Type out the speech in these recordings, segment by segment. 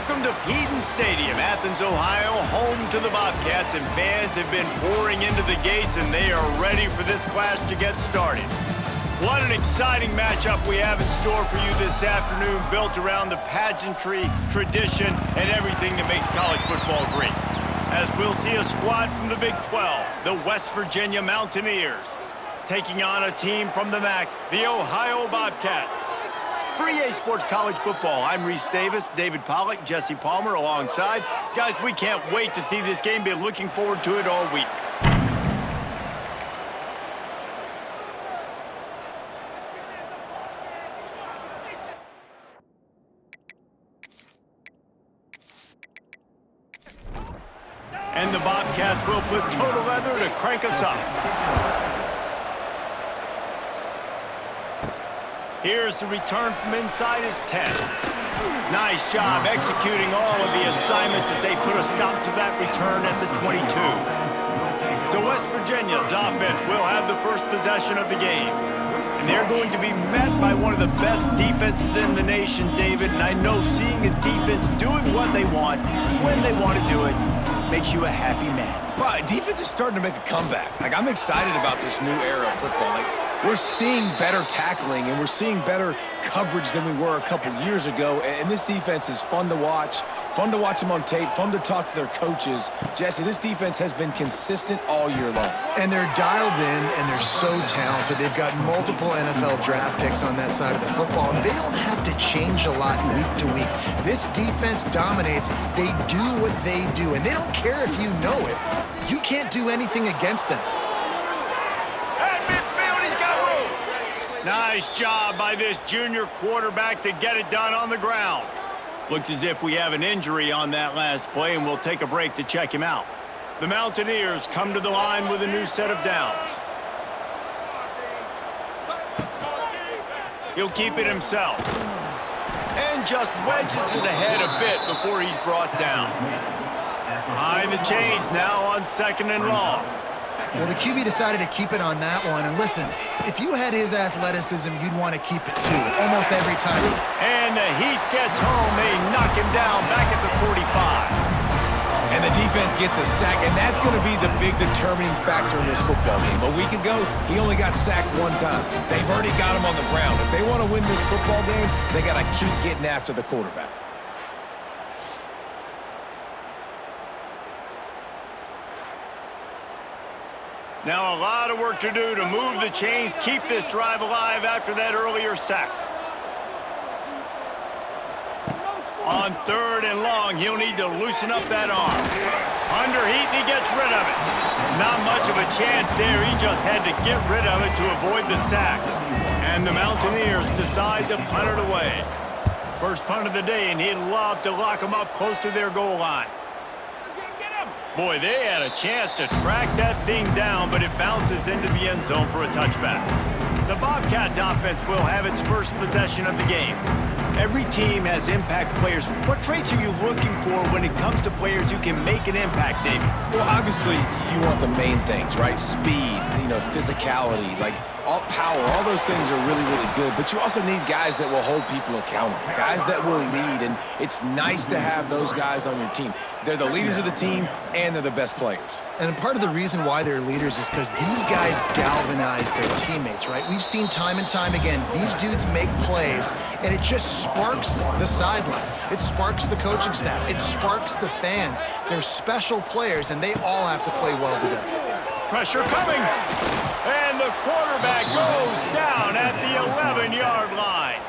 Welcome to Peden Stadium, Athens, Ohio, home to the Bobcats, and fans have been pouring into the gates, and they are ready for this clash to get started. What an exciting matchup we have in store for you this afternoon, built around the pageantry, tradition, and everything that makes college football great. As we'll see a squad from the Big 12, the West Virginia Mountaineers, taking on a team from the MAC, the Ohio Bobcats. For EA Sports College Football, I'm Reese Davis, David Pollack, Jesse Palmer alongside. Guys, we can't wait to see this game. Been looking forward to it all week. And the Bobcats will put total leather to crank us up. Here's the return from inside his 10. Nice job executing all of the assignments as they put a stop to that return at the 22. So West Virginia's offense will have the first possession of the game. And they're going to be met by one of the best defenses in the nation, David. And I know seeing a defense doing what they want, when they want to do it, makes you a happy man. Well, defense is starting to make a comeback. I'm excited about this new era of football. We're seeing better tackling, and we're seeing better coverage than we were a couple years ago. And this defense is fun to watch them on tape, fun to talk to their coaches. Jesse, this defense has been consistent all year long. And they're dialed in, and they're so talented. They've got multiple NFL draft picks on that side of the football, and they don't have to change a lot week to week. This defense dominates. They do what they do, and they don't care if you know it. You can't do anything against them. Nice job by this junior quarterback to get it done on the ground. Looks as if we have an injury on that last play, and we'll take a break to check him out. The Mountaineers come to the line with a new set of downs. He'll keep it himself. And just wedges it ahead a bit before he's brought down. Behind the chains now on 2nd and long. Well, the QB decided to keep it on that one. And listen, if you had his athleticism, you'd want to keep it too, almost every time. And the heat gets home. They knock him down back at the 45. And the defense gets a sack, and that's going to be the big determining factor in this football game. A week ago, he only got sacked one time. They've already got him on the ground. If they want to win this football game, they got to keep getting after the quarterback. Now a lot of work to do to move the chains, keep this drive alive after that earlier sack. On 3rd and long, he'll need to loosen up that arm. Under heat, and he gets rid of it. Not much of a chance there. He just had to get rid of it to avoid the sack. And the Mountaineers decide to punt it away. First punt of the day, and he'd love to lock them up close to their goal line. Boy, they had a chance to track that thing down, but it bounces into the end zone for a touchback. The Bobcats offense will have its first possession of the game. Every team has impact players. What traits are you looking for when it comes to players who can make an impact, David? Well, obviously, you want the main things, right? Speed, physicality, all power, all those things are really, really good. But you also need guys that will hold people accountable, guys that will lead, and it's nice to have those guys on your team. They're the leaders of the team, and they're the best players. And part of the reason why they're leaders is because these guys galvanize their teammates, right? We've seen time and time again, these dudes make plays, and it just sparks the sideline. It sparks the coaching staff. It sparks the fans. They're special players, and they all have to play well today. Pressure coming, and the quarterback goes down at the 11-yard line.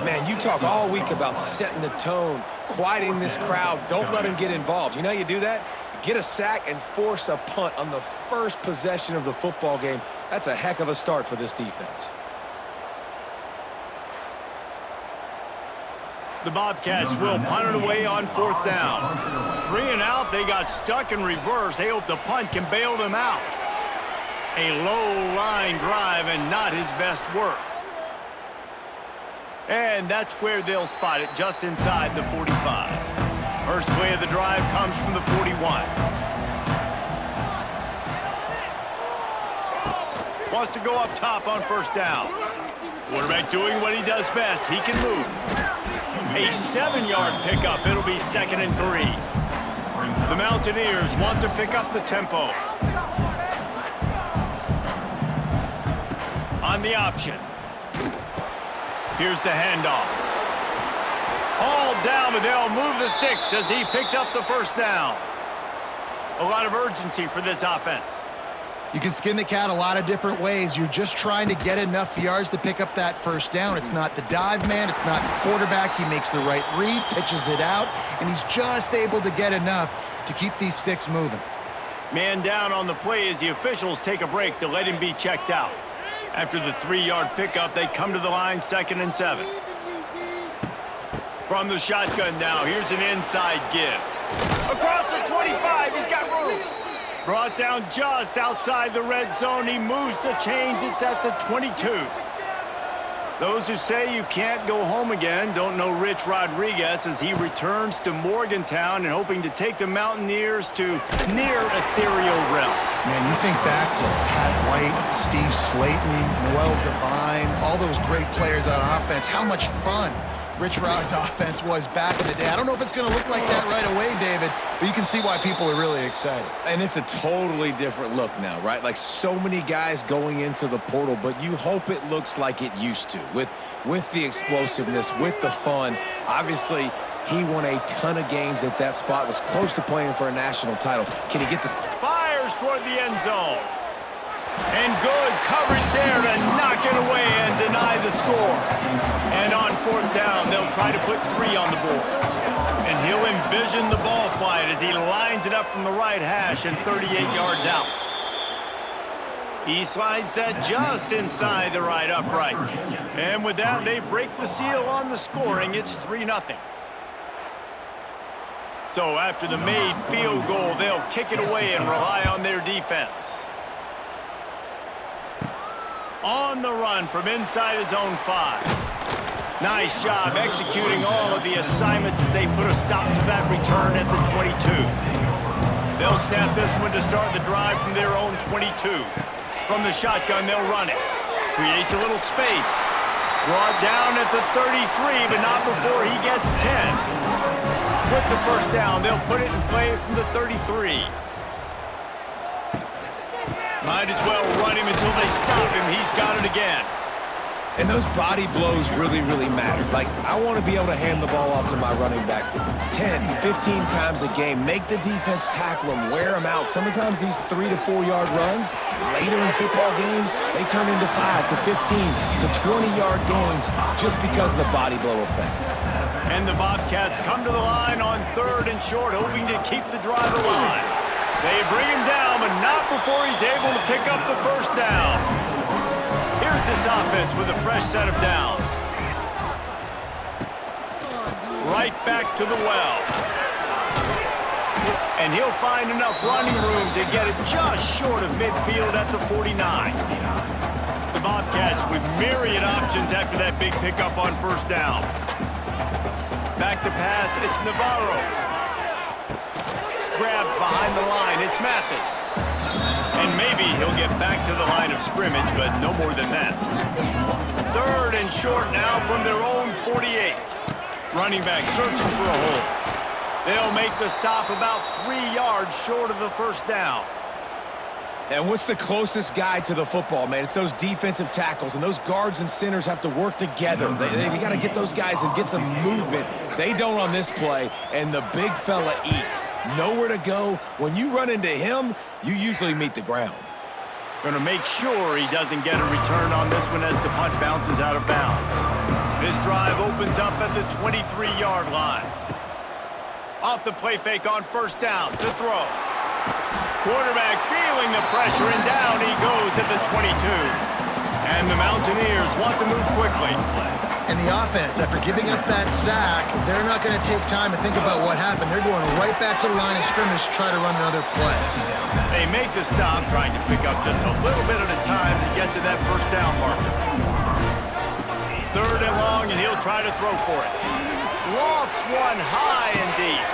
Man, you talk all week about setting the tone, quieting this crowd. Don't let them get involved. You know how you do that? Get a sack and force a punt on the first possession of the football game. That's a heck of a start for this defense. The Bobcats will punt it away on 4th down. 3 and out, they got stuck in reverse. They hope the punt can bail them out. A low line drive and not his best work. And that's where they'll spot it, just inside the 45. First play of the drive comes from the 41. Wants to go up top on 1st down. Quarterback doing what he does best. He can move. A 7-yard pickup. It'll be 2nd and 3. The Mountaineers want to pick up the tempo. On the option. Here's the handoff. All down, but they'll move the sticks as he picks up the first down. A lot of urgency for this offense. You can skin the cat a lot of different ways. You're just trying to get enough yards to pick up that first down. It's not the dive man. It's not the quarterback. He makes the right read, pitches it out, and he's just able to get enough to keep these sticks moving. Man down on the play as the officials take a break to let him be checked out. After the 3-yard pickup, they come to the line, 2nd and 7. From the shotgun now, here's an inside give. Across the 25, he's got room. Brought down just outside the red zone. He moves the chains. It's at the 22. Those who say you can't go home again don't know Rich Rodriguez as he returns to Morgantown and hoping to take the Mountaineers to near ethereal realm. Man, you think back to Pat White, Steve Slayton, Noel Devine, all those great players on offense. How much fun Rich Rod's offense was back in the day. I don't know if it's going to look like that right away, David, but you can see why people are really excited. And it's a totally different look now, right? Like so many guys going into the portal, but you hope it looks like it used to with the explosiveness, with the fun. Obviously, he won a ton of games at that spot, was close to playing for a national title. Can he get this? Fires toward the end zone. And good coverage there to knock it away and deny the score. And on 4th down, they'll try to put 3 on the board. And he'll envision the ball flight as he lines it up from the right hash and 38 yards out. He slides that just inside the right upright. And with that, they break the seal on the scoring. It's 3-0. So after the made field goal, they'll kick it away and rely on their defense. On the run from inside his own 5. Nice job executing all of the assignments as they put a stop to that return at the 22. They'll snap this one to start the drive from their own 22. From the shotgun, they'll run it. Creates a little space. Brought down at the 33, but not before he gets 10. With the first down, they'll put it in play from the 33. Might as well run him until they stop him. He's got it again. And those body blows really, really matter. Like, I want to be able to hand the ball off to my running back 10, 15 times a game. Make the defense tackle him, wear him out. Sometimes these 3 to 4 yard runs, later in football games, they turn into 5 to 15 to 20-yard gains just because of the body blow effect. And the Bobcats come to the line on 3rd and short, hoping to keep the drive alive. They bring him down, but not before he's able to pick up the first down. Here's this offense with a fresh set of downs. Right back to the well. And he'll find enough running room to get it just short of midfield at the 49. The Bobcats with myriad options after that big pickup on first down. Back to pass, it's Navarro. Grabbed behind the line, it's Mathis. And maybe he'll get back to the line of scrimmage, but no more than that. 3rd and short now from their own 48. Running back searching for a hole. They'll make the stop about 3 yards short of the first down. And what's the closest guy to the football, man? It's those defensive tackles, and those guards and centers have to work together. They got to get those guys and get some movement. They don't on this play, and the big fella eats. Nowhere to go. When you run into him, you usually meet the ground. Going to make sure he doesn't get a return on this one as the punt bounces out of bounds. This drive opens up at the 23-yard line. Off the play fake on first down to throw. Quarterback feeling the pressure, and down he goes at the 22. And the Mountaineers want to move quickly. And the offense, after giving up that sack, they're not going to take time to think about what happened. They're going right back to the line of scrimmage to try to run another play. They make the stop, trying to pick up just a little bit at a time to get to that first down marker. 3rd and long, and he'll try to throw for it. Lofts one high and deep.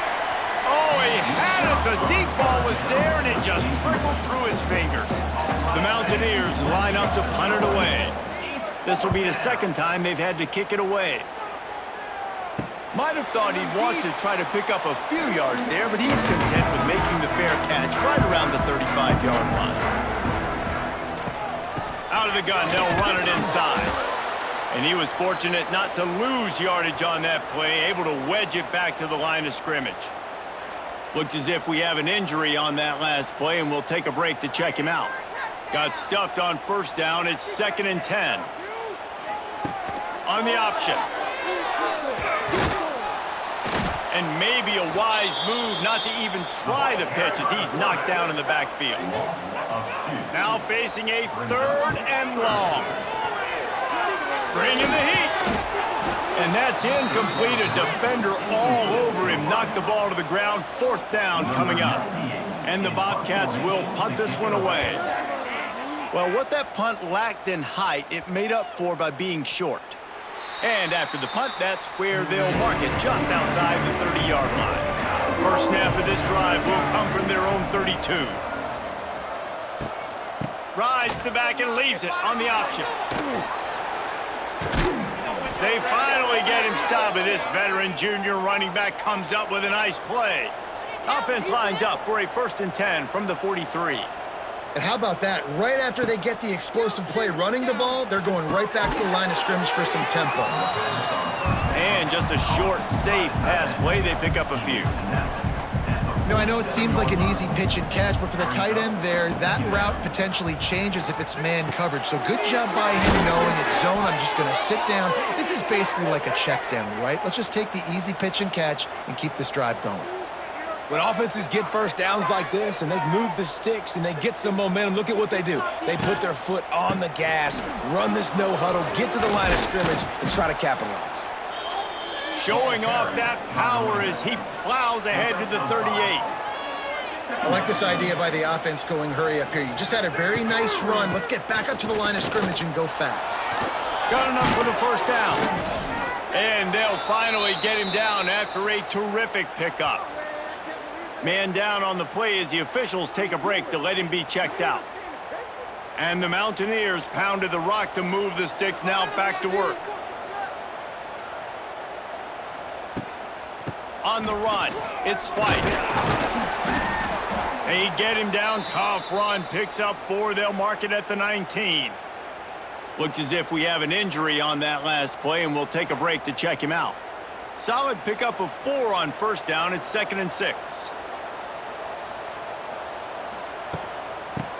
Oh, he had it. The deep ball was there, and it just trickled through his fingers. The Mountaineers line up to punt it away. This will be the 2nd time they've had to kick it away. Might have thought he'd want to try to pick up a few yards there, but he's content with making the fair catch right around the 35-yard line. Out of the gun, they'll run it inside. And he was fortunate not to lose yardage on that play, able to wedge it back to the line of scrimmage. Looks as if we have an injury on that last play, and we'll take a break to check him out. Got stuffed on first down. It's 2nd and 10. On the option. And maybe a wise move not to even try the pitch as he's knocked down in the backfield. Now facing a 3rd and long. Bringing the heat. And that's incomplete. A defender all over him. Knocked the ball to the ground. 4th down coming up. And the Bobcats will punt this one away. Well, what that punt lacked in height, it made up for by being short. And after the punt, that's where they'll mark it, just outside the 30-yard line. First snap of this drive will come from their own 32. Rides the back and leaves it on the option. They finally get him stopped, and this veteran junior running back comes up with a nice play. Offense lines up for a 1st and 10 from the 43. And how about that? Right after they get the explosive play running the ball, they're going right back to the line of scrimmage for some tempo. And just a short, safe pass play, they pick up a few. You know, I know it seems like an easy pitch and catch, but for the tight end there, that route potentially changes if it's man coverage. So good job by him knowing it's zone. I'm just going to sit down. This is basically like a check down, right? Let's just take the easy pitch and catch and keep this drive going. When offenses get first downs like this and they move the sticks and they get some momentum, look at what they do. They put their foot on the gas, run this no huddle, get to the line of scrimmage, and try to capitalize. Showing off that power as he plows ahead to the 38. I like this idea by the offense going hurry up here. You just had a very nice run. Let's get back up to the line of scrimmage and go fast. Got enough for the first down. And they'll finally get him down after a terrific pickup. Man down on the play as the officials take a break to let him be checked out. And the Mountaineers pounded the rock to move the sticks, now back to work. On the run, it's White. They get him down, tough run, picks up 4, they'll mark it at the 19. Looks as if we have an injury on that last play, and we'll take a break to check him out. Solid pickup of 4 on first down, it's 2nd and 6.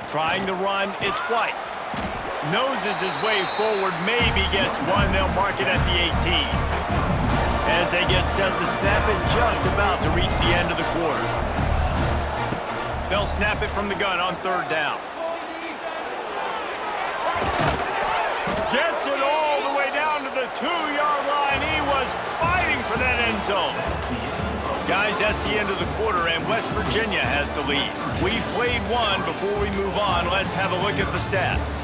Trying to run, it's White. Noses his way forward, maybe gets 1. They'll mark it at the 18. As they get set to snap it, just about to reach the end of the quarter. They'll snap it from the gun on 3rd down. Gets it all the way down to the 2-yard line. He was fighting for that end zone. Guys, that's the end of the quarter, and West Virginia has the lead. We've played one. Before we move on, let's have a look at the stats.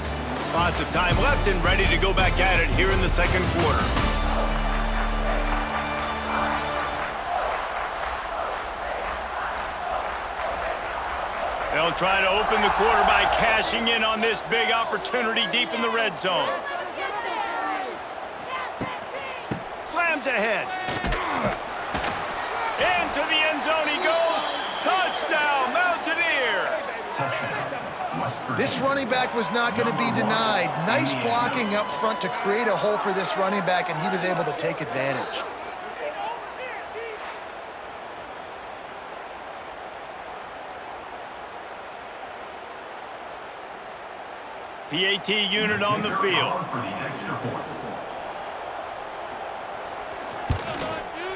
Lots of time left and ready to go back at it here in the 2nd quarter. They'll try to open the quarter by cashing in on this big opportunity deep in the red zone. Slams ahead. Into the end zone he goes. Touchdown, Mountaineers! This running back was not going to be denied. Nice blocking up front to create a hole for this running back, and he was able to take advantage. PAT unit on the field.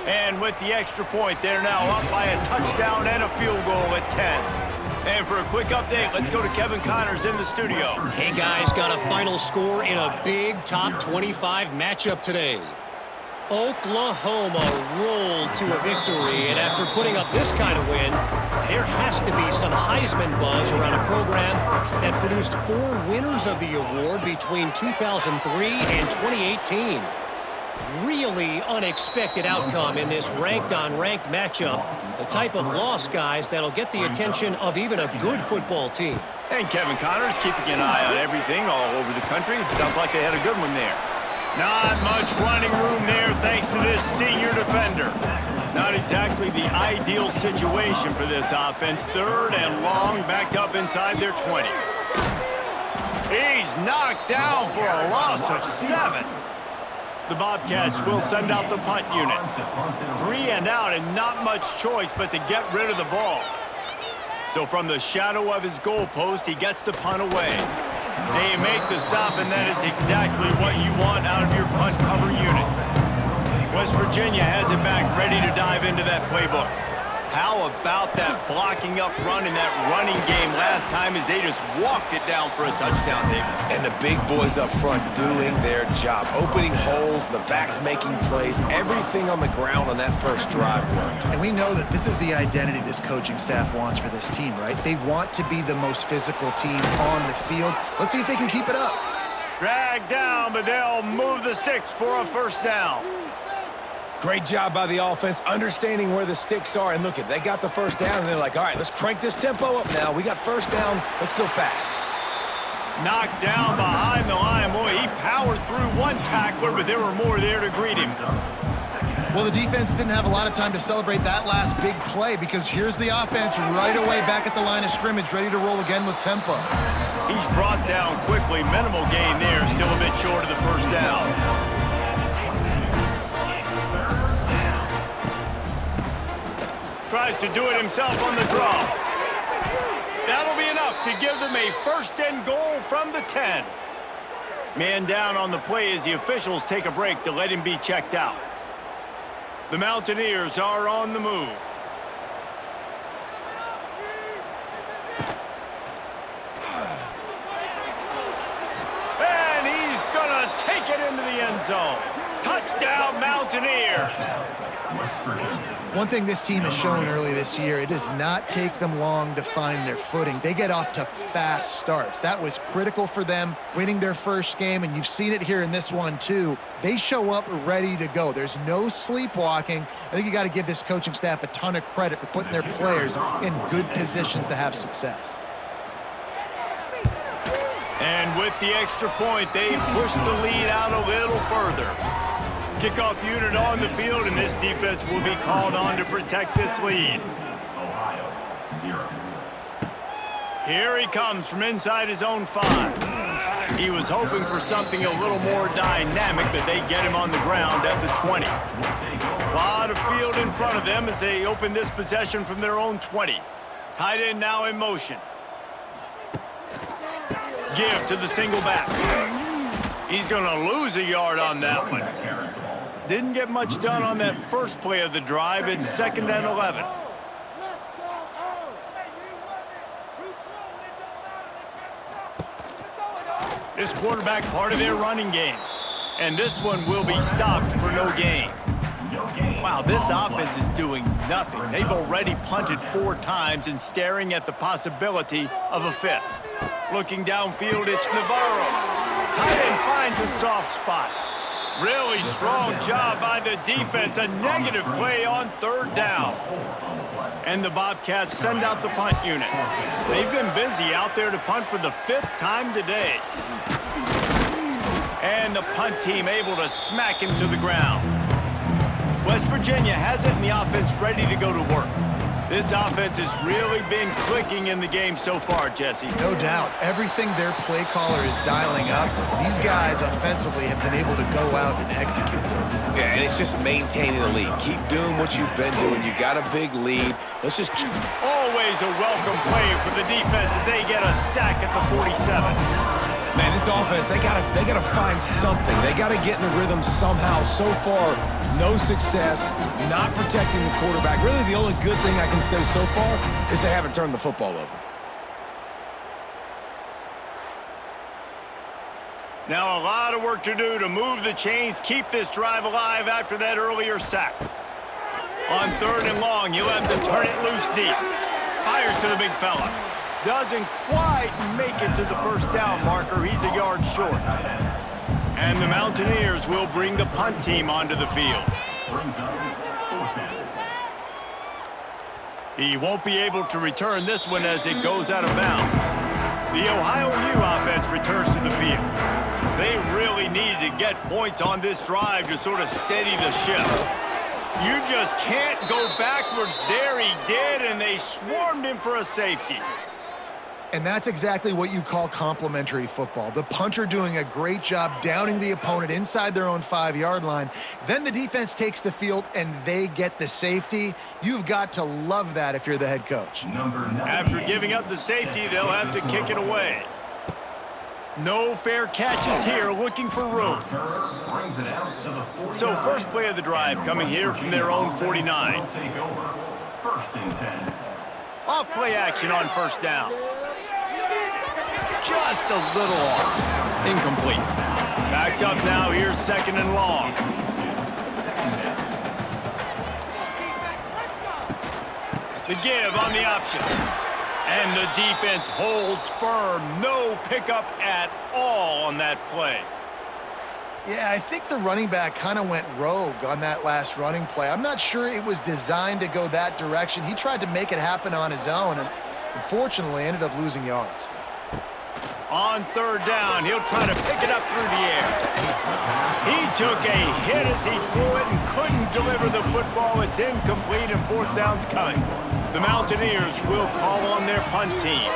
And with the extra point, they're now up by a touchdown and a field goal at 10. And for a quick update, let's go to Kevin Connors in the studio. Hey guys, got a final score in a big top 25 matchup today. Oklahoma rolled to a victory, and after putting up this kind of win, there has to be some Heisman buzz around a program that produced 4 winners of the award between 2003 and 2018. Really unexpected outcome in this ranked-on-ranked matchup. The type of loss, guys, that'll get the attention of even a good football team. And Kevin Connors keeping an eye on everything all over the country. Sounds like they had a good one there. Not much running room there thanks to this senior defender. Not exactly the ideal situation for this offense. 3rd and long, backed up inside their 20. He's knocked down for a loss of 7. The Bobcats will send out the punt unit. 3 and out and not much choice but to get rid of the ball. So from the shadow of his goalpost, he gets the punt away. They make the stop, and that is exactly what you want out of your punt cover unit. West Virginia has it back, ready to dive into that playbook. How about that blocking up front in that running game last time as they just walked it down for a touchdown, David? And the big boys up front doing their job. Opening holes, the backs making plays. Everything on the ground on that first drive worked. And we know that this is the identity this coaching staff wants for this team, right? They want to be the most physical team on the field. Let's see if they can keep it up. Dragged down, but they'll move the sticks for a first down. Great job by the offense, understanding where the sticks are. And look, they got the first down, and they're like, all right, let's crank this tempo up now. We got first down. Let's go fast. Knocked down behind the line. Boy, he powered through one tackler, but there were more there to greet him. Well, the defense didn't have a lot of time to celebrate that last big play because here's the offense right away back at the line of scrimmage, ready to roll again with tempo. He's brought down quickly. Minimal gain there, still a bit short of the first down. Tries to do it himself on the draw. That'll be enough to give them a 1st and goal from the 10. Man down on the play as the officials take a break to let him be checked out. The Mountaineers are on the move. And he's gonna take it into the end zone. Touchdown, Mountaineers. One thing this team has shown early this year, it does not take them long to find their footing. They get off to fast starts. That was critical for them, winning their first game, and you've seen it here in this one too. They show up ready to go. There's no sleepwalking. I think you got to give this coaching staff a ton of credit for putting their players in good positions to have success. And with the extra point, they push the lead out a little further. Kickoff unit on the field, and this defense will be called on to protect this lead. Here he comes from inside his own 5. He was hoping for something a little more dynamic, but they get him on the ground at the 20. A lot of field in front of them as they open this possession from their own 20. Tight end now in motion. Give to the single back. He's going to lose a yard on that one. Didn't get much done on that first play of the drive. It's 2nd and 11. This quarterback part of their running game. And this one will be stopped for no gain. Wow, this offense is doing nothing. They've already punted 4 times and staring at the possibility of a 5th. Looking downfield, it's Navarro. Tight end finds a soft spot. Really strong job by the defense. A negative play on 3rd down. And the Bobcats send out the punt unit. They've been busy out there to punt for the 5th time today. And the punt team able to smack him to the ground. West Virginia has it in the offense ready to go to work. This offense has really been clicking in the game so far, Jesse. No doubt. Everything their play caller is dialing up, these guys offensively have been able to go out and execute. Yeah, and it's just maintaining the lead. Keep doing what you've been doing. You got a big lead. Let's just keep... Always a welcome play for the defense as they get a sack at the 47. Man, this offense, they gotta find something. They gotta get in the rhythm somehow. So far, no success, not protecting the quarterback. Really, the only good thing I can say so far is they haven't turned the football over. Now a lot of work to do to move the chains, keep this drive alive after that earlier sack. On 3rd and long, you'll have to turn it loose deep. Fires to the big fella. Doesn't quite make it to the first down marker. He's a yard short. And the Mountaineers will bring the punt team onto the field. He won't be able to return this one as it goes out of bounds. The Ohio U offense returns to the field. They really needed to get points on this drive to sort of steady the ship. You just can't go backwards there. He did, and they swarmed him for a safety. And that's exactly what you call complementary football. The punter doing a great job downing the opponent inside their own 5-yard line. Then the defense takes the field, and they get the safety. You've got to love that if you're the head coach. After giving up the safety, they'll have to kick it away. No fair catches here, looking for room. So first play of the drive coming here from their own 49. Off play action on first down. Just a little off. Incomplete. Backed up now, here's 2nd and long. The give on the option. And the defense holds firm. No pickup at all on that play. Yeah, I think the running back kind of went rogue on that last running play. I'm not sure it was designed to go that direction. He tried to make it happen on his own, and unfortunately ended up losing yards. On 3rd down, he'll try to pick it up through the air. He took a hit as he threw it and couldn't deliver the football. It's incomplete, and 4th down's coming. The Mountaineers will call on their punt team.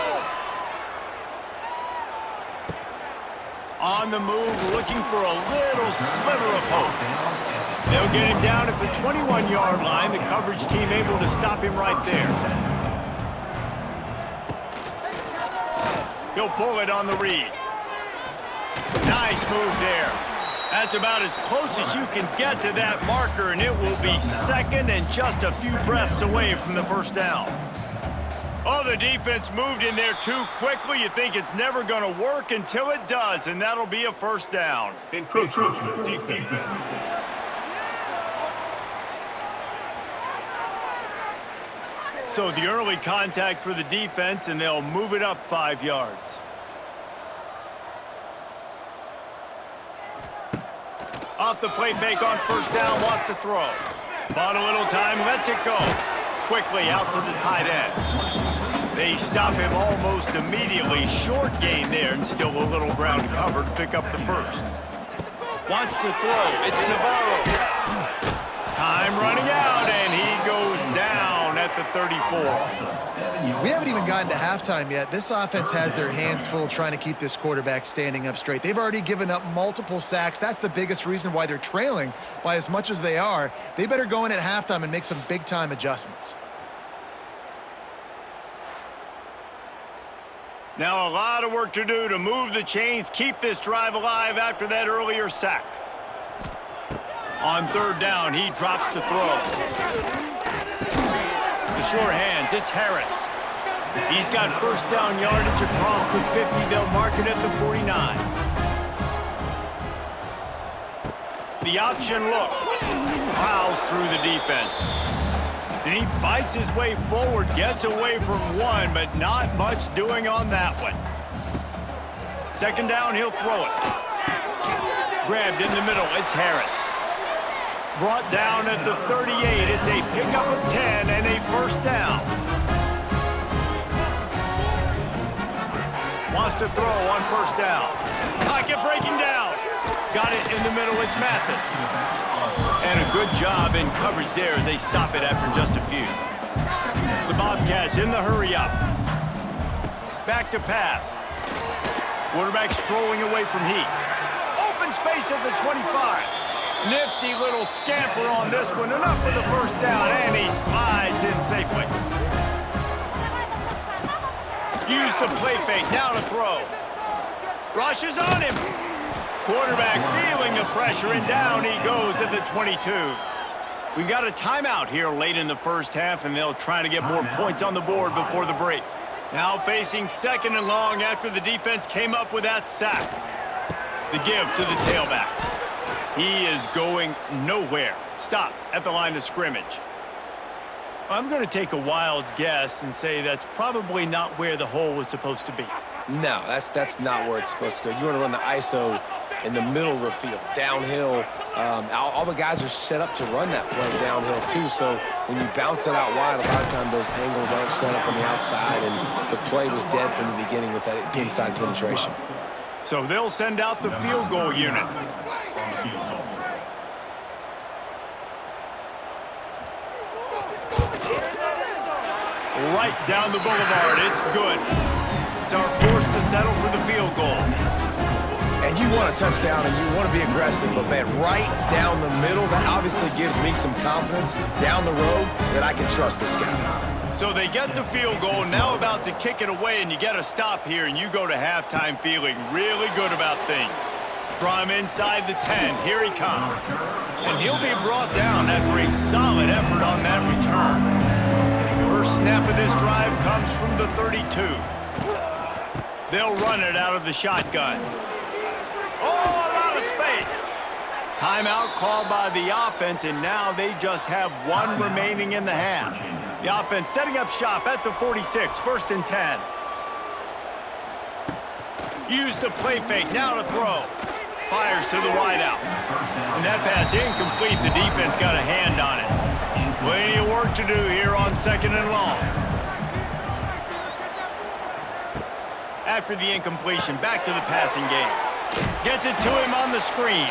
On the move, looking for a little sliver of hope. They'll get him down at the 21-yard line. The coverage team able to stop him right there. He'll pull it on the read. Nice move there. That's about as close as you can get to that marker, and it will be 2nd and just a few breaths away from the 1st down. Oh, the defense moved in there too quickly. You think it's never going to work until it does, and that'll be a 1st down. Encroachment defense. So the early contact for the defense, and they'll move it up 5 yards. Off the play fake on 1st down, lost the throw. Bought a little time, lets it go. Quickly out to the tight end. They stop him almost immediately. Short gain there, and still a little ground covered to pick up the 1st. Wants to throw. It's Navarro. Time running out, and he goes down at the 34. We haven't even gotten to halftime yet. This offense has their hands full trying to keep this quarterback standing up straight. They've already given up multiple sacks. That's the biggest reason why they're trailing by as much as they are. They better go in at halftime and make some big-time adjustments. Now a lot of work to do to move the chains, keep this drive alive after that earlier sack. On 3rd down, he drops to throw. The sure hands, it's Harris. He's got 1st down yardage across the 50. They'll mark it at the 49. The option look. Plows through the defense. And he fights his way forward, gets away from one, but not much doing on that one. 2nd down, he'll throw it. Grabbed in the middle, it's Harris. Brought down at the 38. It's a pickup of 10 and a 1st down. Wants to throw on 1st down. Pocket breaking down. Got it in the middle. It's Mathis. And a good job in coverage there as they stop it after just a few. The Bobcats in the hurry up. Back to pass. Quarterback strolling away from heat. Open space at the 25. Nifty little scamper on this one. Enough for the 1st down, and he slides in safely. Use the play fake, now to throw. Rushes on him. Quarterback feeling the pressure, and down he goes at the 22. We've got a timeout here late in the 1st half, and they'll try to get more points on the board before the break. Now facing 2nd and long after the defense came up with that sack. The give to the tailback. He is going nowhere. Stop at the line of scrimmage. I'm going to take a wild guess and say that's probably not where the hole was supposed to be. No, that's not where it's supposed to go. You want to run the ISO in the middle of the field, downhill. All the guys are set up to run that play downhill too, so when you bounce it out wide, a lot of times those angles aren't set up on the outside, and the play was dead from the beginning with that inside penetration. So they'll send out the field goal unit. Right down the boulevard. It's good. Are forced to settle for the field goal. And you want a touchdown and you want to be aggressive, but man, right down the middle, that obviously gives me some confidence down the road that I can trust this guy. So they get the field goal, now about to kick it away, and you get a stop here, and you go to halftime feeling really good about things. From inside the 10, here he comes. And he'll be brought down after a solid effort on that return. First snap of this drive comes from the 32. They'll run it out of the shotgun. Oh, a lot of space. Timeout called by the offense, and now they just have one remaining in the half. The offense setting up shop at the 46, 1st and 10. Use the play fake, now to throw. Fires to the wideout. And that pass incomplete, the defense got a hand on it. Plenty of work to do here on 2nd and long. After the incompletion, back to the passing game. Gets it to him on the screen.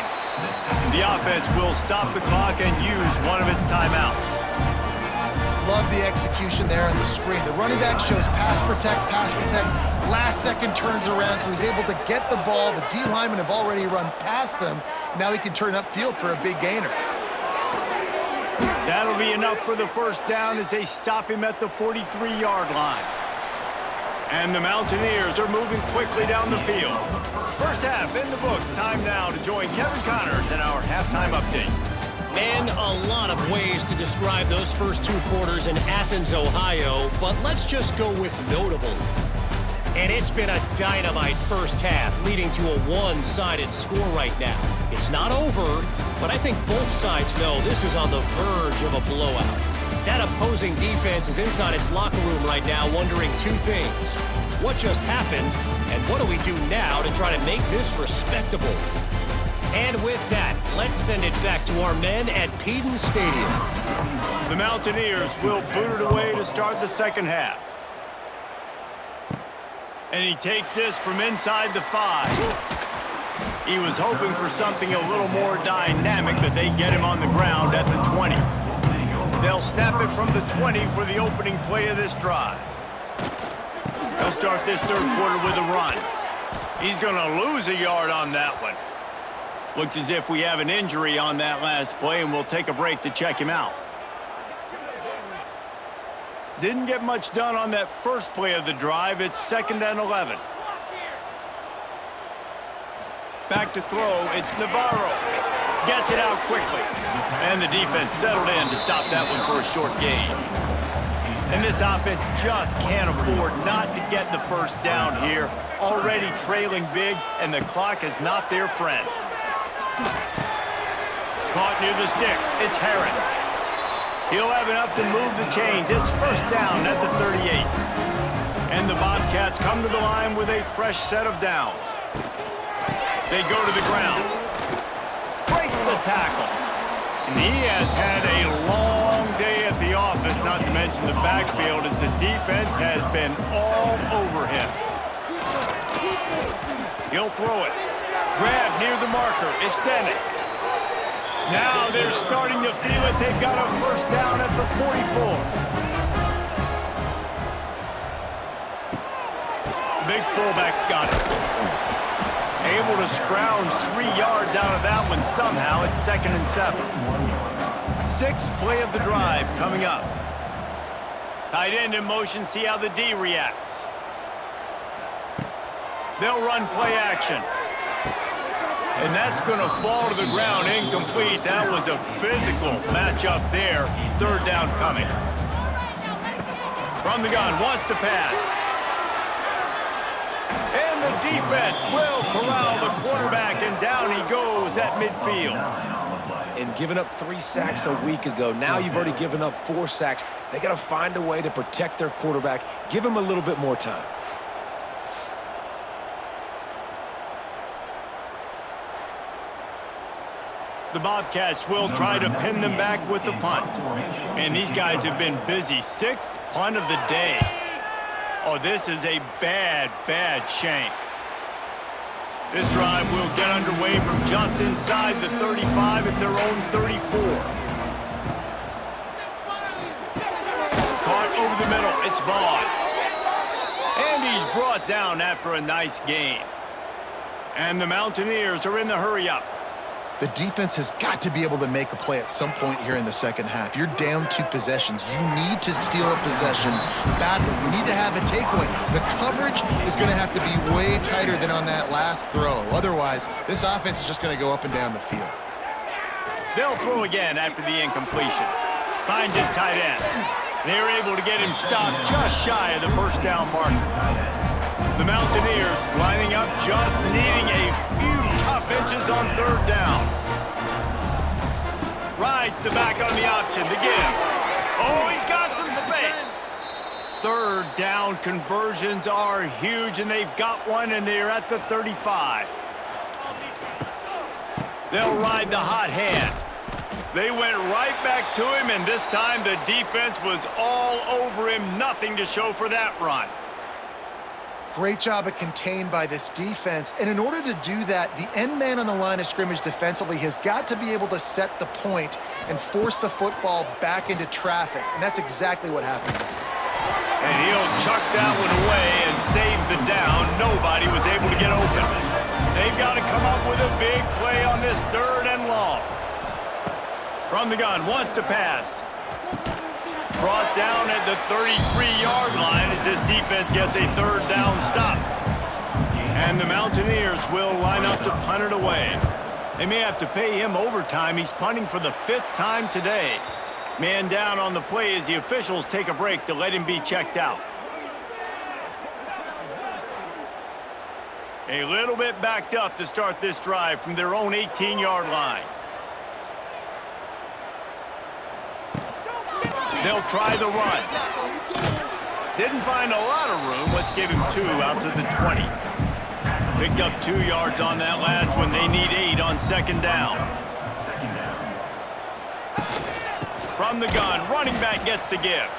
The offense will stop the clock and use one of its timeouts. Love the execution there on the screen. The running back shows pass protect. Last second turns around, so he's able to get the ball. The D linemen have already run past him. Now he can turn upfield for a big gainer. That'll be enough for the first down as they stop him at the 43-yard line. And the Mountaineers are moving quickly down the field. First half in the books. Time now to join Kevin Connors in our halftime update. Man, a lot of ways to describe those first two quarters in Athens, Ohio, but let's just go with notable. And it's been a dynamite first half, leading to a one-sided score right now. It's not over, but I think both sides know this is on the verge of a blowout. That opposing defense is inside its locker room right now wondering two things. What just happened, and what do we do now to try to make this respectable? And with that, let's send it back to our men at Peden Stadium. The Mountaineers will boot it away to start the second half. And he takes this from inside the 5. He was hoping for something a little more dynamic, but they get him on the ground at the 20. They'll snap it from the 20 for the opening play of this drive. They'll start this third quarter with a run. He's going to lose a yard on that one. Looks as if we have an injury on that last play, and we'll take a break to check him out. Didn't get much done on that first play of the drive. It's 2nd and 11. Back to throw. It's Navarro. Gets it out quickly. And the defense settled in to stop that one for a short gain. And this offense just can't afford not to get the first down here. Already trailing big, and the clock is not their friend. Caught near the sticks. It's Harris. He'll have enough to move the chains. It's first down at the 38. And the Bobcats come to the line with a fresh set of downs. They go to the ground. Breaks the tackle. And he has had a long day at the office, not to mention the backfield, as the defense has been all over him. He'll throw it. Grab near the marker. It's Dennis. Now they're starting to feel it. They've got a first down at the 44. Big fullback's got it. Able to scrounge 3 yards out of that one somehow. It's 2nd and 7. 6th play of the drive coming up. Tight end in motion. See how the D reacts. They'll run play action. And that's going to fall to the ground incomplete. That was a physical matchup there. 3rd down coming. From the gun, wants to pass. And the defense will corral the quarterback, and down he goes at midfield. And giving up 3 sacks a week ago, now you've already given up 4 sacks. They got to find a way to protect their quarterback. Give him a little bit more time. The Bobcats will try to pin them back with the punt. And these guys have been busy. 6th punt of the day. Oh, this is a bad shank. This drive will get underway from just inside the 35 at their own 34. Caught over the middle. It's Vaughn. And he's brought down after a nice gain. And the Mountaineers are in the hurry-up. The defense has got to be able to make a play at some point here in the second half. You're down 2 possessions. You need to steal a possession badly. You need to have a takeaway. The coverage is going to have to be way tighter than on that last throw. Otherwise, this offense is just going to go up and down the field. They'll throw again after the incompletion. Finds his tight end. They're able to get him stopped just shy of the first down marker. The Mountaineers lining up, just needing a few tough inches on third down. Rides the back on the option to give. Oh, he's got some space. Third down conversions are huge, and they've got one, and they're at the 35. They'll ride the hot hand. They went right back to him, and this time the defense was all over him. Nothing to show for that run. Great job of contained by this defense. And in order to do that, the end man on the line of scrimmage defensively has got to be able to set the point and force the football back into traffic. And that's exactly what happened. And he'll chuck that one away and save the down. Nobody was able to get open. They've got to come up with a big play on this third and long. From the gun, wants to pass. Brought down at the 33-yard line as this defense gets a third down stop. And the Mountaineers will line up to punt it away. They may have to pay him overtime. He's punting for the 5th time today. Man down on the play as the officials take a break to let him be checked out. A little bit backed up to start this drive from their own 18-yard line. They'll try the run. Didn't find a lot of room. Let's give him 2 out to the 20. Picked up 2 yards on that last one. They need 8 on second down. From the gun, running back gets to give.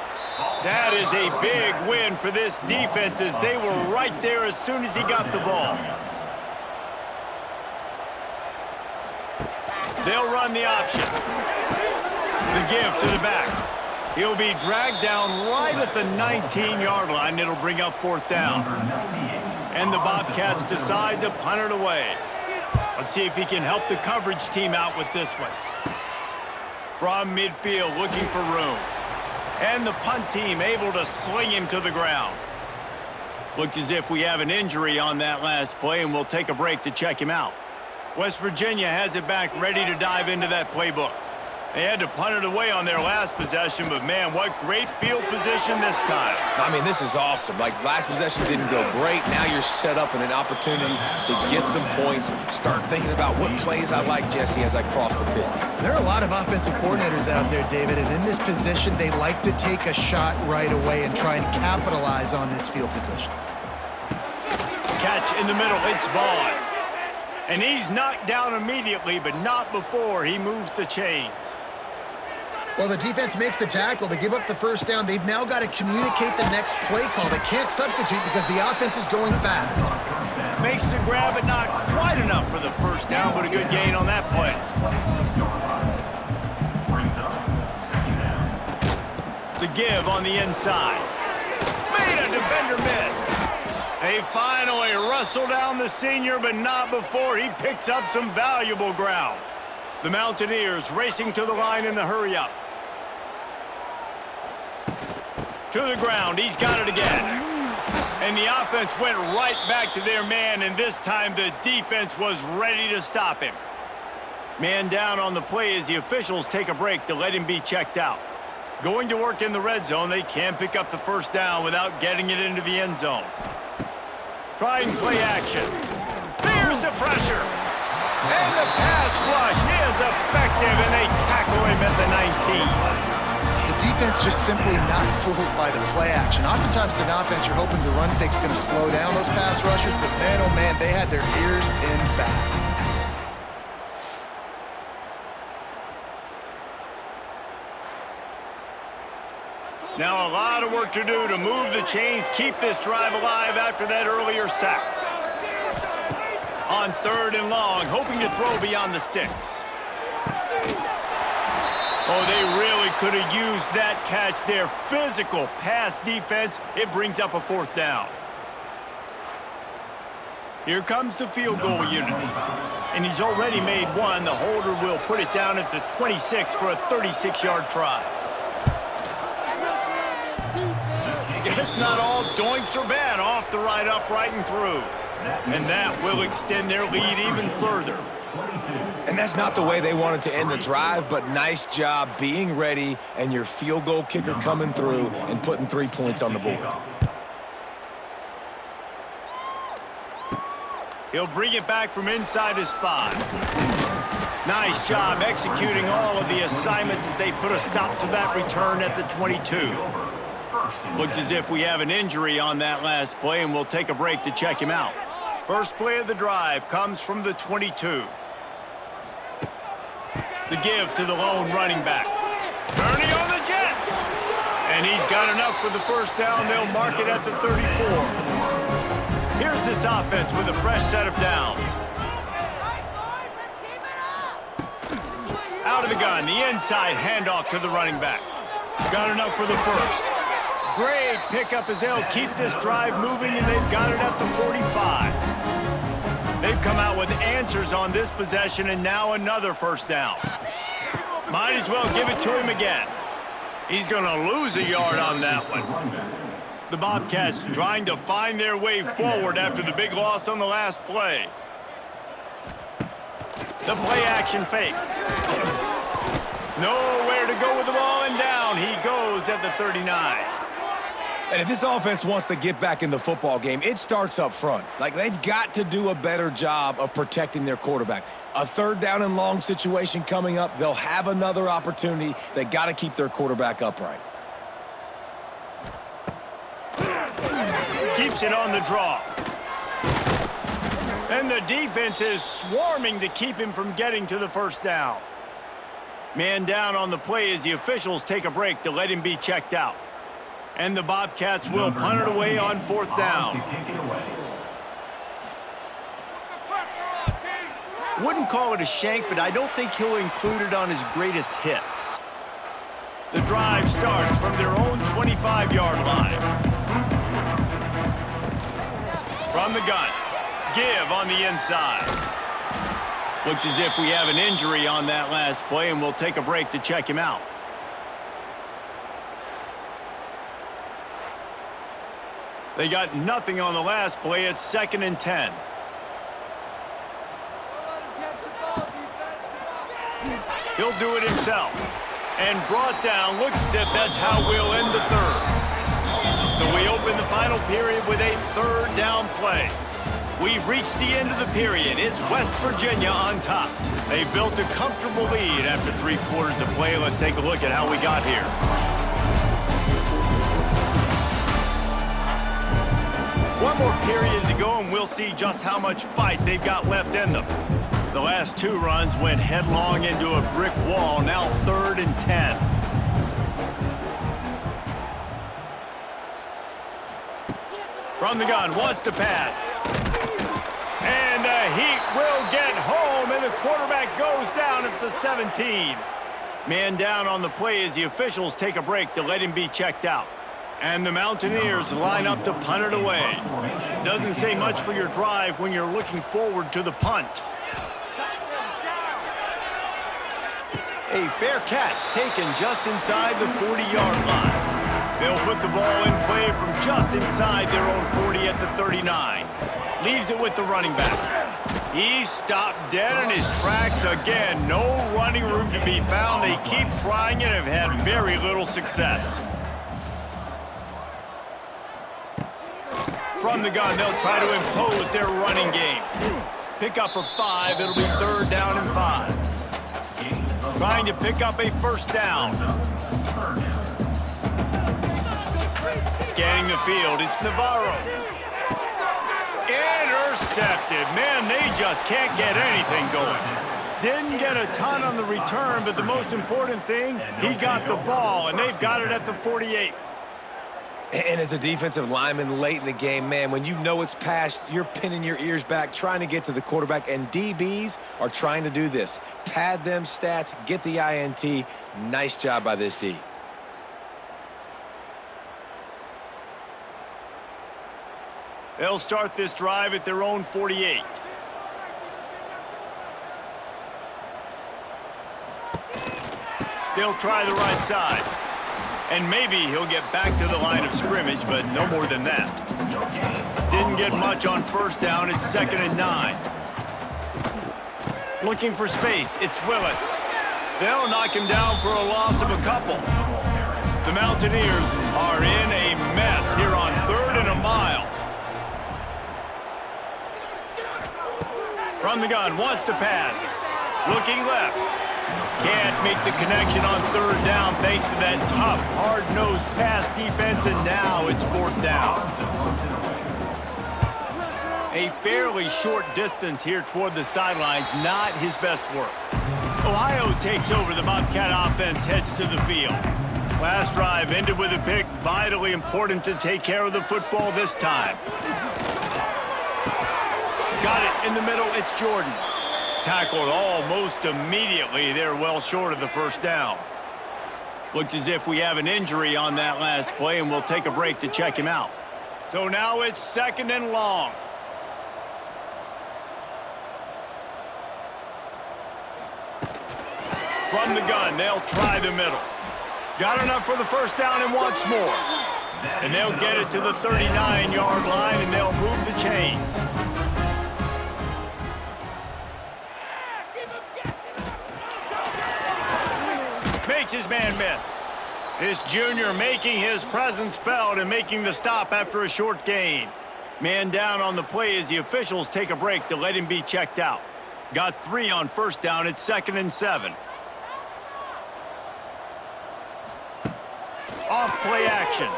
That is a big win for this defense as they were right there as soon as he got the ball. They'll run the option. The give to the back. He'll be dragged down right at the 19-yard line. It'll bring up 4th down. And the Bobcats decide to punt it away. Let's see if he can help the coverage team out with this one. From midfield, looking for room. And the punt team able to sling him to the ground. Looks as if we have an injury on that last play, and we'll take a break to check him out. West Virginia has it back, ready to dive into that playbook. They had to punt it away on their last possession, but man, what great field position this time. I mean, this is awesome. Like, last possession didn't go great. Now you're set up in an opportunity to get some points. Start thinking about what plays I like, Jesse, as I cross the 50. There are a lot of offensive coordinators out there, David, and in this position, they like to take a shot right away and try and capitalize on this field position. Catch in the middle, it's Vaughn. And he's knocked down immediately, but not before he moves the chains. Well, the defense makes the tackle. They give up the first down. They've now got to communicate the next play call. They can't substitute because the offense is going fast. Makes the grab, but not quite enough for the first down, but a good gain on that play. The give on the inside. Made a defender miss. They finally wrestle down the senior, but not before he picks up some valuable ground. The Mountaineers racing to the line in the hurry-up. To the ground, he's got it again. And the offense went right back to their man, and this time the defense was ready to stop him. Man down on the play as the officials take a break to let him be checked out. Going to work in the red zone, they can't pick up the first down without getting it into the end zone. Trying play action. Here's the pressure. And the pass rush is effective, and they tackle him at the 19. The defense just simply not fooled by the play action. Oftentimes, in offense, you're hoping the run fake's going to slow down those pass rushers, but man, oh man, they had their ears pinned back. Now a lot of work to do to move the chains, keep this drive alive after that earlier sack. On 3rd and long, hoping to throw beyond the sticks. Oh, they really could have used that catch there. Physical pass defense. It brings up a 4th down. Here comes the field goal unit. And he's already made one. The holder will put it down at the 26 for a 36-yard try. Guess not all doinks are bad. Off the right, upright, and through. And that will extend their lead even further. And that's not the way they wanted to end the drive, but nice job being ready and your field goal kicker coming through and putting 3 points on the board. He'll bring it back from inside his 5. Nice job executing all of the assignments as they put a stop to that return at the 22. Looks as if we have an injury on that last play, and we'll take a break to check him out. First play of the drive comes from the 22. The give to the lone running back. Ernie on the Jets. And he's got enough for the first down. They'll mark it at the 34. Here's this offense with a fresh set of downs. Out of the gun, the inside handoff to the running back. Got enough for the first. Great pickup as they'll keep this drive moving, and they've got it at the 45. They've come out with answers on this possession, and now another first down. Might as well give it to him again. He's going to lose a yard on that one. The Bobcats trying to find their way forward after the big loss on the last play. The play action fake. Nowhere to go with the ball, and down he goes at the 39. And if this offense wants to get back in the football game, it starts up front. Like, they've got to do a better job of protecting their quarterback. A 3rd down and long situation coming up. They'll have another opportunity. They got to keep their quarterback upright. Keeps it on the draw. And the defense is swarming to keep him from getting to the first down. Man down on the play as the officials take a break to let him be checked out. And the Bobcats will punt it away on 4th down. Wouldn't call it a shank, but I don't think he'll include it on his greatest hits. The drive starts from their own 25-yard line. From the gun, give on the inside. Looks as if we have an injury on that last play, and we'll take a break to check him out. They got nothing on the last play. It's 2nd and 10. He'll do it himself. And brought down. Looks as if that's how we'll end the 3rd. So we open the final period with a 3rd down play. We've reached the end of the period. It's West Virginia on top. They've built a comfortable lead after 3 quarters of play. Let's take a look at how we got here. One more period to go, and we'll see just how much fight they've got left in them. The last 2 runs went headlong into a brick wall. Now 3rd and 10. From the gun, wants to pass. And the Heat will get home, and the quarterback goes down at the 17. Man down on the play as the officials take a break to let him be checked out. And the Mountaineers line up to punt it away. Doesn't say much for your drive when you're looking forward to the punt. A fair catch taken just inside the 40-yard line. They'll put the ball in play from just inside their own 40 at the 39. Leaves it with the running back. He's stopped dead in his tracks again. No running room to be found. They keep trying and have had very little success. From the gun, they'll try to impose their running game. Pick up a 5. It'll be 3rd down and 5. Trying to pick up a first down. Scanning the field, it's Navarro. Intercepted. Man, they just can't get anything going. Didn't get a ton on the return, but the most important thing, he got the ball, and they've got it at the 48. And as a defensive lineman late in the game, man, when you know it's past, you're pinning your ears back, trying to get to the quarterback, and DBs are trying to do this. Pad them stats, get the INT. Nice job by this D. They'll start this drive at their own 48. They'll try the right side. And maybe he'll get back to the line of scrimmage, but no more than that. Didn't get much on first down. It's 2nd and 9. Looking for space. It's Willis. They'll knock him down for a loss of a couple. The Mountaineers are in a mess here on 3rd and a mile. From the gun, wants to pass. Looking left. Can't make the connection on 3rd down thanks to that tough, hard-nosed pass defense, and now it's 4th down. A fairly short distance here toward the sidelines, not his best work. Ohio takes over. The Bobcat offense heads to the field. Last drive ended with a pick. Vitally important to take care of the football this time. Got it in the middle. It's Jordan. Tackled almost immediately. They're well short of the first down. Looks as if we have an injury on that last play, and we'll take a break to check him out. So now it's 2nd and long. From the gun, they'll try the middle. Got enough for the first down and wants more. And they'll get it to the 39-yard line, and they'll move the chains. Makes his man miss. This junior making his presence felt and making the stop after a short gain. Man down on the play as the officials take a break to let him be checked out. Got 3 on first down. It's 2nd and 7. Off play action.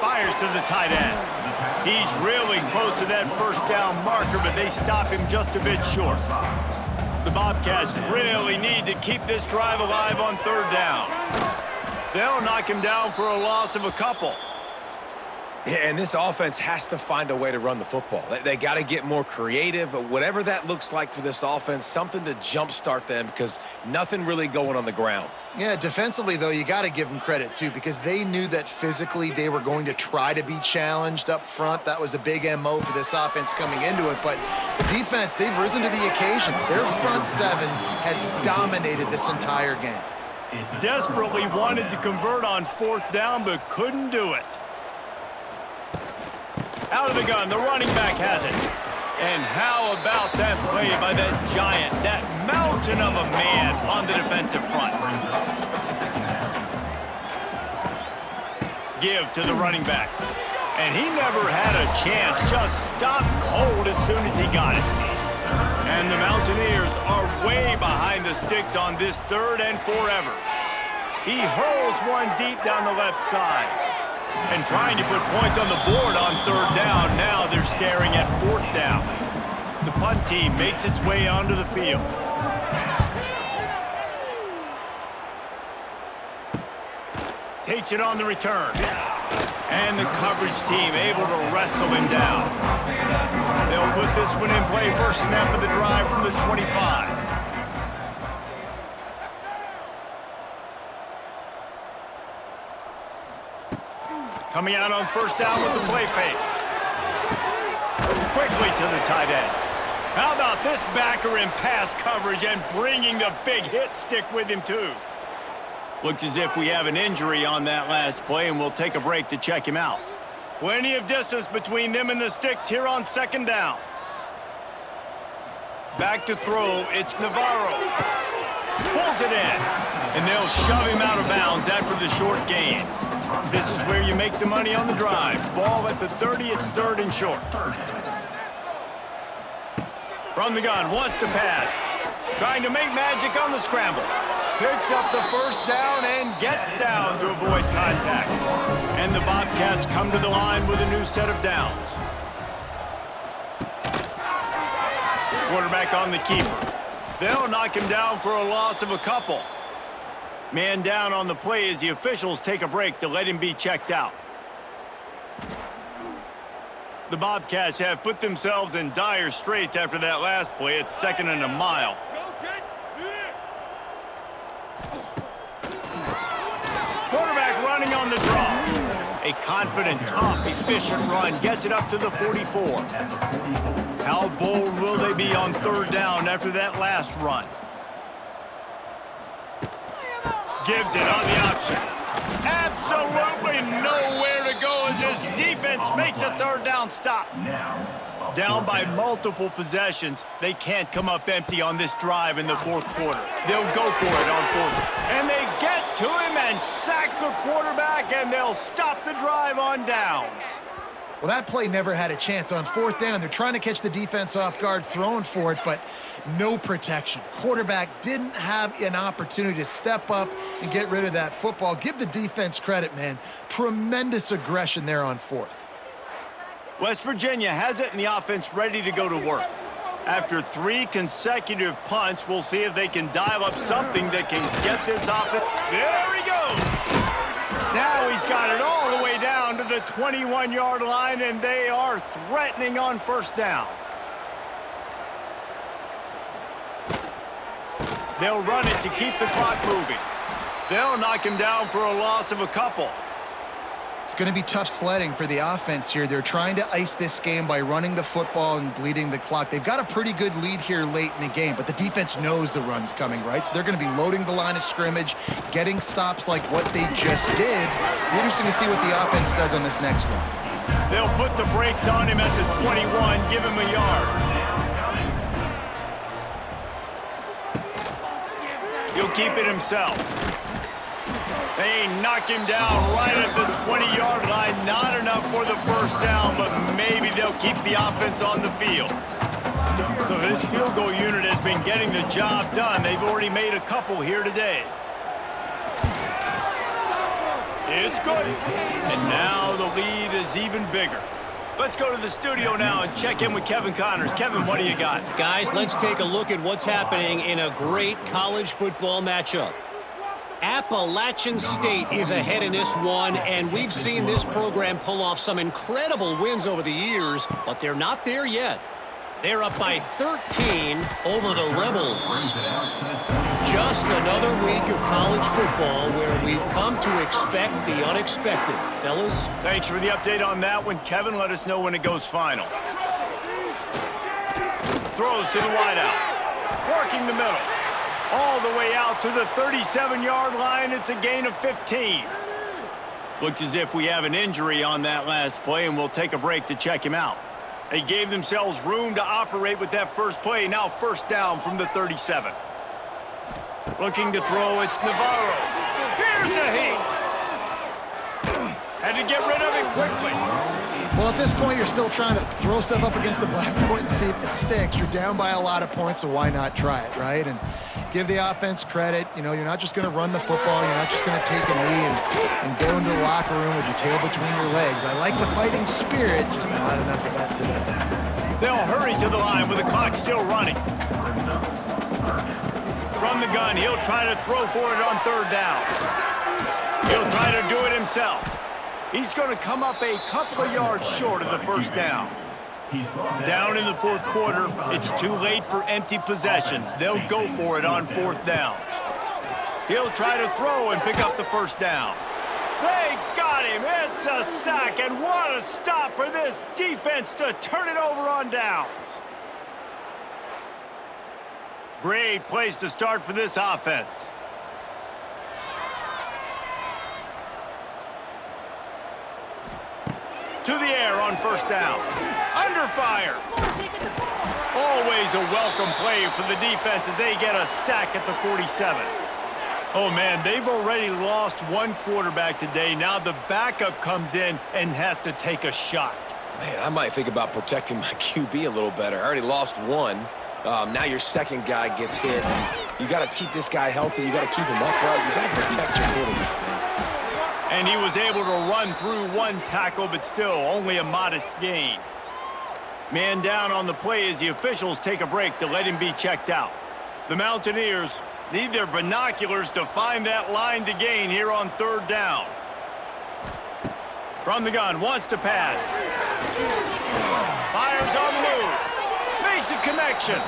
Fires to the tight end. He's really close to that first down marker, but they stop him just a bit short. The Bobcats really need to keep this drive alive on 3rd down. They'll knock him down for a loss of a couple. Yeah, and this offense has to find a way to run the football. They got to get more creative, whatever that looks like for this offense, something to jumpstart them because nothing really going on the ground. Yeah, defensively, though, you got to give them credit, too, because they knew that physically they were going to try to be challenged up front. That was a big MO for this offense coming into it. But defense, they've risen to the occasion. Their front 7 has dominated this entire game. Desperately wanted to convert on 4th down, but couldn't do it. Out of the gun, the running back has it. And how about that play by that giant, that mountain of a man on the defensive front? Give to the running back. And he never had a chance, just stopped cold as soon as he got it. And the Mountaineers are way behind the sticks on this 3rd and forever. He hurls one deep down the left side. And trying to put points on the board on 3rd down. Now they're staring at 4th down. The punt team makes its way onto the field. Takes it on the return. And the coverage team able to wrestle him down. They'll put this one in play. First snap of the drive from the 25. Coming out on first down with the play fake. Quickly to the tight end. How about this backer in pass coverage and bringing the big hit stick with him too? Looks as if we have an injury on that last play, and we'll take a break to check him out. Plenty of distance between them and the sticks here on 2nd down. Back to throw, it's Navarro. Pulls it in, and they'll shove him out of bounds after the short gain. This is where you make the money on the drive. Ball at the 30, it's 3rd and short. From the gun, wants to pass. Trying to make magic on the scramble. Picks up the first down and gets down to avoid contact. And the Bobcats come to the line with a new set of downs. Quarterback on the keeper. They'll knock him down for a loss of a couple. Man down on the play as the officials take a break to let him be checked out. The Bobcats have put themselves in dire straits after that last play. It's 2nd and a mile. Quarterback running on the draw. A confident, tough, efficient run gets it up to the 44. How bold will they be on 3rd down after that last run? Gives it on the option. Absolutely nowhere to go as this defense makes a 3rd down stop. Down by multiple possessions, they can't come up empty on this drive in the 4th quarter. They'll go for it on 4th. And they get to him and sack the quarterback, and they'll stop the drive on downs. Well, that play never had a chance. On 4th down, they're trying to catch the defense off guard, throwing for it, but no protection. Quarterback didn't have an opportunity to step up and get rid of that football. Give the defense credit, man. Tremendous aggression there on 4th. West Virginia has it and the offense ready to go to work. After 3 consecutive punts, we'll see if they can dial up something that can get this offense. There he goes. Now he's got it all the way down to the 21-yard line, and they are threatening on 1st down. They'll run it to keep the clock moving. They'll knock him down for a loss of a couple. It's going to be tough sledding for the offense here. They're trying to ice this game by running the football and bleeding the clock. They've got a pretty good lead here late in the game, but the defense knows the run's coming, right? So they're going to be loading the line of scrimmage, getting stops like what they just did. It'll be interesting to see what the offense does on this next one. They'll put the brakes on him at the 21, give him a yard. He'll keep it himself. They knock him down right at the 20-yard line. Not enough for the 1st down, but maybe they'll keep the offense on the field. So this field goal unit has been getting the job done. They've already made a couple here today. It's good. And now the lead is even bigger. Let's go to the studio now and check in with Kevin Connors. Kevin, what do you got? Guys, let's take a look at what's happening in a great college football matchup. Appalachian State is ahead in this one, and we've seen this program pull off some incredible wins over the years, but they're not there yet. They're up by 13 over the Rebels. Just another week of college football where we've come to expect the unexpected. Fellas? Thanks for the update on that one, Kevin. Let us know when it goes final. Throws to the wideout. Working the middle. All the way out to the 37-yard line. It's a gain of 15. Looks as if we have an injury on that last play, and we'll take a break to check him out. They gave themselves room to operate with that first play. Now 1st down from the 37. Looking to throw, it's Navarro. Here's a heat. Had to get rid of it quickly. Well, at this point, you're still trying to throw stuff up against the blackboard and see if it sticks. You're down by a lot of points, so why not try it, right? And give the offense credit. You know, you're not just going to run the football. You're not just going to take a knee and go into the locker room with your tail between your legs. I like the fighting spirit, just not enough of that today. They'll hurry to the line with the clock still running. From the gun, he'll try to throw for it on 3rd down. He'll try to do it himself. He's going to come up a couple of yards short of the 1st down. Down in the 4th quarter, it's too late for empty possessions. They'll go for it on 4th down. He'll try to throw and pick up the 1st down. They got him. It's a sack, and what a stop for this defense to turn it over on downs. Great place to start for this offense. To the air on 1st down. Under fire. Always a welcome play for the defense as they get a sack at the 47. Oh, man, they've already lost one quarterback today. Now the backup comes in and has to take a shot. Man, I might think about protecting my QB a little better. I already lost one. Now your second guy gets hit. You got to keep this guy healthy. You got to keep him upright. You got to protect your quarterback, man. And he was able to run through one tackle, but still only a modest gain. Man down on the play as the officials take a break to let him be checked out. The Mountaineers Need their binoculars to find that line to gain here on third down. From the gun, wants to pass. Fires on the move. Makes a connection.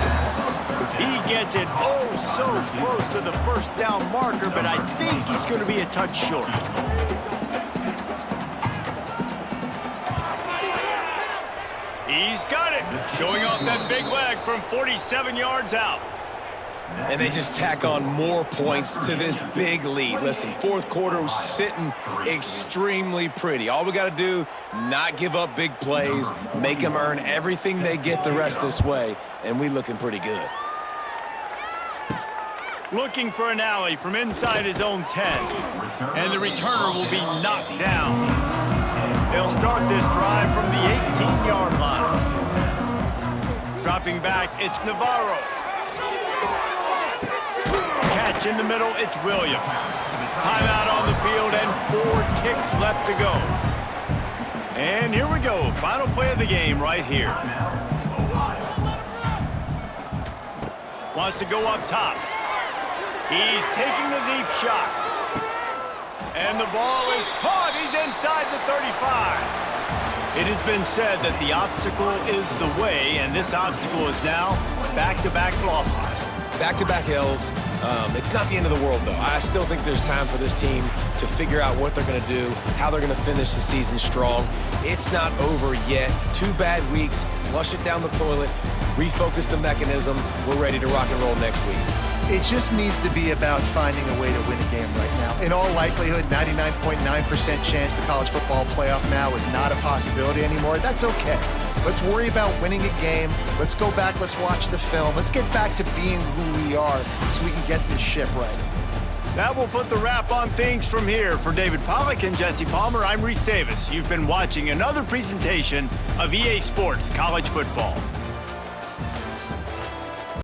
He gets it oh so close to the first down marker, but I think he's going to be a touch short. He's got it. Showing off that big leg from 47 yards out. And they just tack on more points to this big lead. Listen, fourth quarter was sitting extremely pretty. All we got to do, not give up big plays, make them earn everything they get the rest this way, and we looking pretty good. Looking for an alley from inside his own 10. And the returner will be knocked down. They'll start this drive from the 18-yard line. Dropping back, it's Navarro. Catch in the middle, it's Williams. Timeout on the field and 4 ticks left to go. And here we go, final play of the game right here. Wants to go up top. He's taking the deep shot. And the ball is caught. He's inside the 35. It has been said that the obstacle is the way, and this obstacle is now back-to-back losses. Back-to-back L's. It's not the end of the world, though. I still think there's time for this team to figure out what they're going to do, how they're going to finish the season strong. It's not over yet. 2 bad weeks. Flush it down the toilet. Refocus the mechanism. We're ready to rock and roll next week. It just needs to be about finding a way to win a game right now. In all likelihood, 99.9% chance the college football playoff now is not a possibility anymore. That's okay. Let's worry about winning a game. Let's go back. Let's watch the film. Let's get back to being who we are so we can get this ship right. That will put the wrap on things from here. For David Pollack and Jesse Palmer, I'm Reese Davis. You've been watching another presentation of EA Sports College Football.